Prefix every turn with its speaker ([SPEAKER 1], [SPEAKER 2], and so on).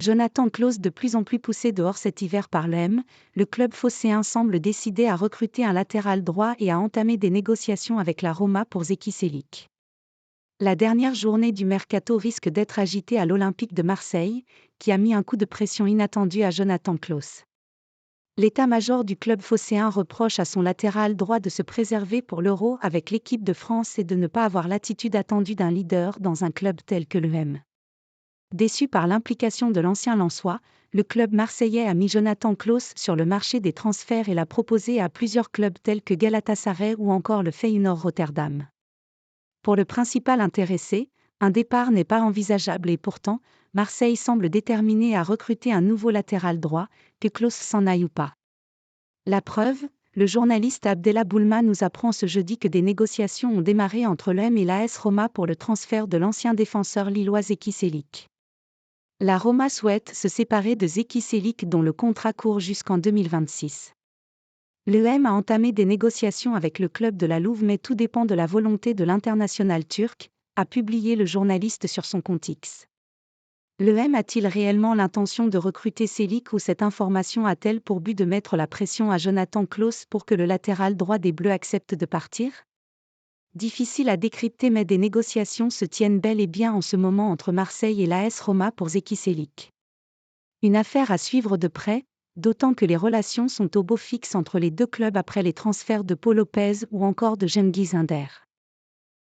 [SPEAKER 1] Jonathan Klaus de plus en plus poussé dehors cet hiver par l'EM, le club phocéen semble décidé à recruter un latéral droit et à entamer des négociations avec la Roma pour Zeki Çelik. La dernière journée du mercato risque d'être agitée à l'Olympique de Marseille, qui a mis un coup de pression inattendu à Jonathan Klaus. L'état-major du club phocéen reproche à son latéral droit de se préserver pour l'Euro avec l'équipe de France et de ne pas avoir l'attitude attendue d'un leader dans un club tel que l'EM. Déçu par l'implication de l'ancien Lensois, le club marseillais a mis Jonathan Klaus sur le marché des transferts et l'a proposé à plusieurs clubs tels que Galatasaray ou encore le Feyenoord Rotterdam. Pour le principal intéressé, un départ n'est pas envisageable et pourtant, Marseille semble déterminé à recruter un nouveau latéral droit, que Klaus s'en aille ou pas. La preuve, le journaliste Abdellah Boulma nous apprend ce jeudi que des négociations ont démarré entre l'EM et l'AS Roma pour le transfert de l'ancien défenseur lillois Zeki Çelik. La Roma souhaite se séparer de Zeki Çelik dont le contrat court jusqu'en 2026. L'EM a entamé des négociations avec le club de la Louve mais tout dépend de la volonté de l'international turc, a publié le journaliste sur son compte X. L'EM a-t-il réellement l'intention de recruter Çelik ou cette information a-t-elle pour but de mettre la pression à Jonathan Klaus pour que le latéral droit des Bleus accepte de partir ? Difficile à décrypter mais des négociations se tiennent bel et bien en ce moment entre Marseille et l'AS Roma pour Zeki Çelik. Une affaire à suivre de près, d'autant que les relations sont au beau fixe entre les deux clubs après les transferts de Paul Lopez ou encore de Cengiz Ünder.